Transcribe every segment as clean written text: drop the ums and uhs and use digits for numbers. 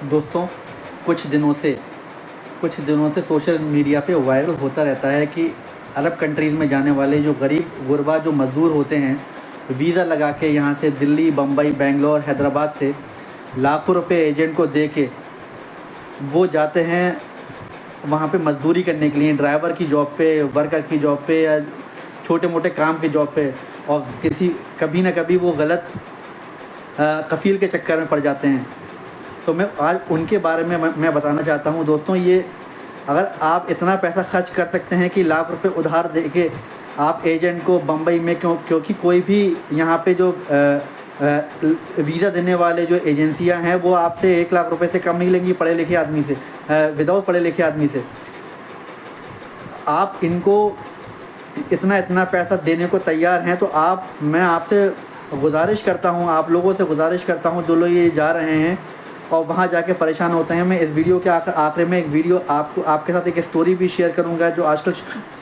दोस्तों, कुछ दिनों से सोशल मीडिया पे वायरल होता रहता है कि अरब कंट्रीज़ में जाने वाले जो गरीब गुरबा जो मज़दूर होते हैं, वीज़ा लगा के यहाँ से दिल्ली, बम्बई, बेंगलोर, हैदराबाद से लाखों रुपए एजेंट को दे के वो जाते हैं वहाँ पे मज़दूरी करने के लिए, ड्राइवर की जॉब पे, वर्कर की जॉब पे या छोटे-मोटे काम की जॉब पे, और कभी ना कभी वो गलत कफ़ील के चक्कर में पड़ जाते हैं। तो मैं आज उनके बारे में मैं बताना चाहता हूँ। दोस्तों, ये अगर आप इतना पैसा खर्च कर सकते हैं कि लाख रुपए उधार देके आप एजेंट को बम्बई में क्योंकि कोई भी यहाँ पे जो वीज़ा देने वाले जो एजेंसियाँ हैं वो आपसे 1 लाख रुपए से कम नहीं लेंगी पढ़े लिखे आदमी से, विदाउट पढ़े लिखे आदमी से। आप इनको इतना पैसा देने को तैयार हैं तो मैं आपसे गुजारिश करता हूँ, आप लोगों से गुजारिश करता हूँ जो लोग ये जा रहे हैं और वहाँ जाके परेशान होते हैं। मैं इस वीडियो के आखिर में एक वीडियो आपके साथ एक स्टोरी भी शेयर करूँगा जो आजकल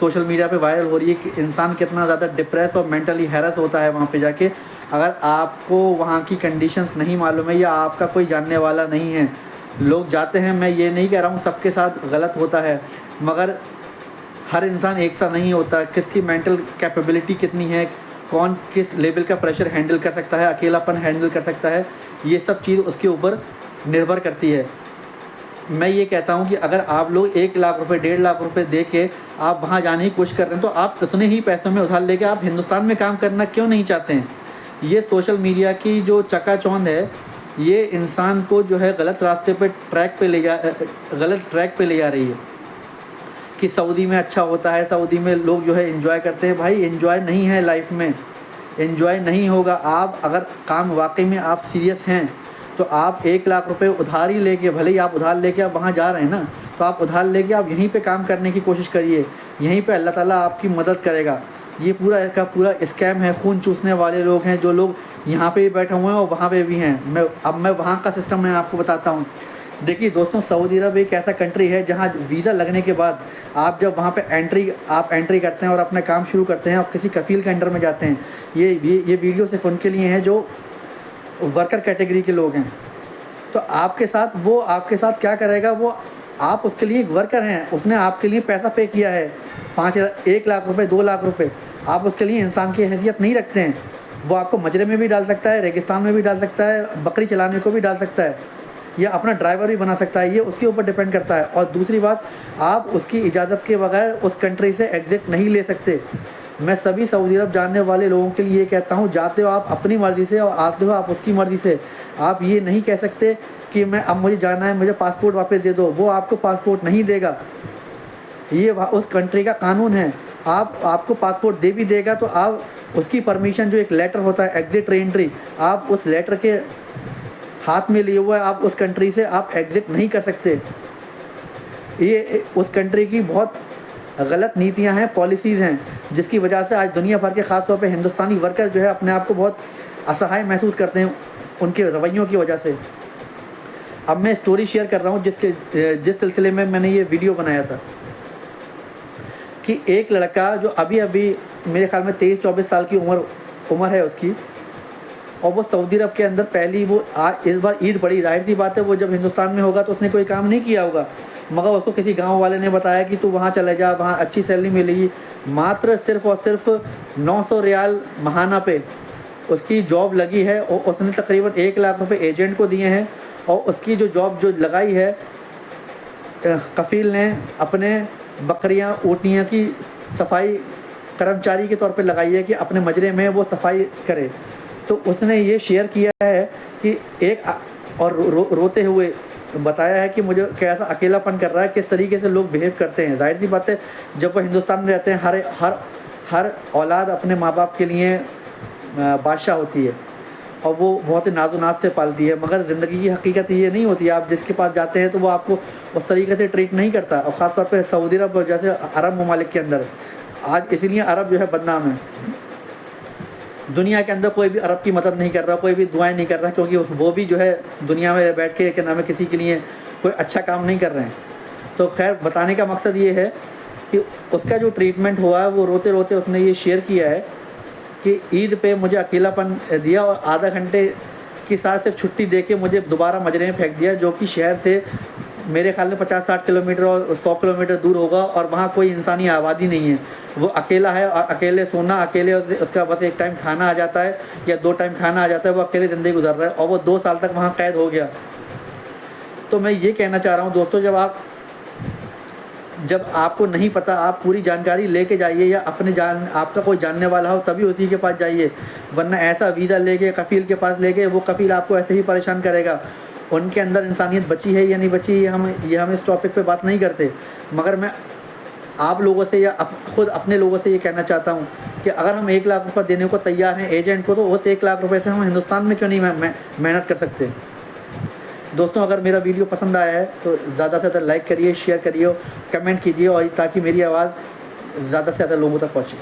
सोशल मीडिया पे वायरल हो रही है कि इंसान कितना ज़्यादा डिप्रेस और मेंटली हैरेस होता है वहाँ पे जाके। अगर आपको वहाँ की कंडीशंस नहीं मालूम है या आपका कोई जानने वाला नहीं है, लोग जाते हैं, मैं ये नहीं कह रहा हूँ सबके साथ गलत होता है, मगर हर इंसान एक सा नहीं होता। किसकी मेंटल कैपेबिलिटी कितनी है, कौन किस लेवल का प्रेशर हैंडल कर सकता है, अकेलापन हैंडल कर सकता है, ये सब चीज़ उसके ऊपर निर्भर करती है। मैं ये कहता हूँ कि अगर आप लोग 1 लाख रुपए, 1.5 लाख रुपए दे के आप वहाँ जाने की कोशिश कर रहे हैं तो आप उतने ही पैसों में उधार लेके आप हिंदुस्तान में काम करना क्यों नहीं चाहते हैं। ये सोशल मीडिया की जो चकाचौंध है, ये इंसान को जो है गलत ट्रैक पे ले जा रही है कि सऊदी में अच्छा होता है, सऊदी में लोग जो है एंजॉय करते हैं। भाई, एंजॉय नहीं है लाइफ में, एंजॉय नहीं होगा। आप अगर काम वाकई में आप सीरियस हैं तो आप 1 लाख रुपए उधार ही लेके, भले ही आप उधार लेके आप वहाँ जा रहे हैं ना, तो आप उधार लेके आप यहीं पे काम करने की कोशिश करिए। यहीं पे अल्लाह ताला आपकी मदद करेगा। ये पूरा का पूरा स्कैम है, खून चूसने वाले लोग हैं जो लोग यहाँ पे भी बैठे हुए हैं और वहाँ पे भी हैं। मैं वहाँ का सिस्टम मैं आपको बताता हूँ। देखिए दोस्तों, सऊदी अरब एक ऐसा कंट्री है जहाँ वीज़ा लगने के बाद आप जब वहाँ पे एंट्री करते हैं और अपना काम शुरू करते हैं, आप किसी कफ़ील के अंडर में जाते हैं। ये वीडियो सिर्फ उनके लिए है जो वर्कर कैटेगरी के लोग हैं। तो आपके साथ क्या करेगा, वो आप उसके लिए वर्कर हैं, उसने आपके लिए पैसा पे किया है 1 लाख रुपए, 2 लाख रुपए, आप उसके लिए इंसान की हैसियत नहीं रखते हैं। वो आपको मजरे में भी डाल सकता है, रेगिस्तान में भी डाल सकता है, बकरी चलाने को भी डाल सकता है, या अपना ड्राइवर भी बना सकता है। ये उसके ऊपर डिपेंड करता है। और दूसरी बात, आप उसकी इजाज़त के बगैर उस कंट्री से एग्ज़िट नहीं ले सकते। मैं सभी सऊदी अरब जानने वाले लोगों के लिए कहता हूँ, जाते हो आप अपनी मर्ज़ी से और आते हो आप उसकी मर्ज़ी से। आप ये नहीं कह सकते कि मैं अब मुझे जाना है, मुझे पासपोर्ट वापस दे दो। वो आपको पासपोर्ट नहीं देगा, ये उस कंट्री का कानून है। आपको पासपोर्ट दे भी देगा तो आप उसकी परमिशन, जो एक लेटर होता है एग्ज़िट री एंट्री, आप उस लेटर के हाथ में लिए हुआ है, आप उस कंट्री से आप एग्ज़िट नहीं कर सकते। ये उस कंट्री की बहुत गलत नीतियां हैं, पॉलिसीज़ हैं, जिसकी वजह से आज दुनिया भर के ख़ास तौर पे हिंदुस्तानी वर्कर जो है अपने आप को बहुत असहाय महसूस करते हैं उनके रवैयों की वजह से। अब मैं स्टोरी शेयर कर रहा हूँ जिस सिलसिले में मैंने ये वीडियो बनाया था कि एक लड़का जो अभी मेरे ख्याल में 23-24 साल की उम्र है उसकी, और वो सऊदी अरब के अंदर पहली इस बार ईद पड़ी। जाहिर सी बात है, वो जब हिंदुस्तान में होगा तो उसने कोई काम नहीं किया होगा, मगर उसको किसी गांव वाले ने बताया कि तू वहाँ चले जा, वहाँ अच्छी सैलरी मिलेगी। मात्र सिर्फ और सिर्फ 900 रियाल महाना पे उसकी जॉब लगी है और उसने तकरीबन 1 लाख रुपए एजेंट को दिए हैं। और उसकी जो जॉब जो लगाई है, कफ़ील ने अपने बकरियाँ ऊँटनियाँ की सफाई कर्मचारी के तौर पे लगाई है कि अपने मजरे में वो सफाई करे। तो उसने ये शेयर किया है कि रोते हुए बताया है कि मुझे कैसा अकेलापन कर रहा है, किस तरीके से लोग बिहेव करते हैं। जाहिर सी बात है, जब वो हिंदुस्तान में रहते हैं, हर औलाद अपने माँ बाप के लिए बादशाह होती है और वो बहुत ही नाज़ो नाज से पालती है, मगर ज़िंदगी की हकीकत ये नहीं होती है। आप जिसके पास जाते हैं तो वो आपको उस तरीके से ट्रीट नहीं करता। और ख़ास तौर पे सऊदी अरब जैसे अरब ममालिक के अंदर आज इसलिए अरब जो है बदनाम है। दुनिया के अंदर कोई भी अरब की मदद नहीं कर रहा, कोई भी दुआएं नहीं कर रहा, क्योंकि वो भी जो है दुनिया में बैठ के क्या नाम है, किसी के लिए कोई अच्छा काम नहीं कर रहे हैं। तो खैर, बताने का मकसद ये है कि उसका जो ट्रीटमेंट हुआ है, वो रोते रोते उसने ये शेयर किया है कि ईद पे मुझे अकेलापन दिया और आधा घंटे के साथ सिर्फ छुट्टी दे के मुझे दोबारा मजरे में फेंक दिया, जो कि शहर से मेरे ख्याल में 50-60 किलोमीटर और 100 किलोमीटर दूर होगा, और वहाँ कोई इंसानी आबादी नहीं है। वो अकेला है और अकेले सोना, अकेले उसका बस एक टाइम खाना आ जाता है या 2 टाइम खाना आ जाता है। वो अकेले ज़िंदगी गुजर रहा है और वो 2 साल तक वहाँ कैद हो गया। तो मैं ये कहना चाह रहा हूँ दोस्तों, जब आपको नहीं पता, आप पूरी जानकारी लेके जाइए, या आपका कोई जानने वाला हो तभी उसी के पास जाइए, वरना ऐसा वीज़ा लेके कफ़ील के पास लेके वो कफ़ील आपको ऐसे ही परेशान करेगा। उनके अंदर इंसानियत बची है या नहीं बची, ये हम इस टॉपिक पे बात नहीं करते, मगर मैं आप लोगों से या खुद अपने लोगों से ये कहना चाहता हूँ कि अगर हम 1 लाख रुपये देने को तैयार हैं एजेंट को, तो उस 1 लाख रुपये से हम हिंदुस्तान में क्यों नहीं मेहनत कर सकते। दोस्तों, अगर मेरा वीडियो पसंद आया है तो ज़्यादा से ज़्यादा लाइक करिए, शेयर करिए, कमेंट कीजिए, और ताकि मेरी आवाज़ ज़्यादा से ज़्यादा लोगों तक पहुँचे।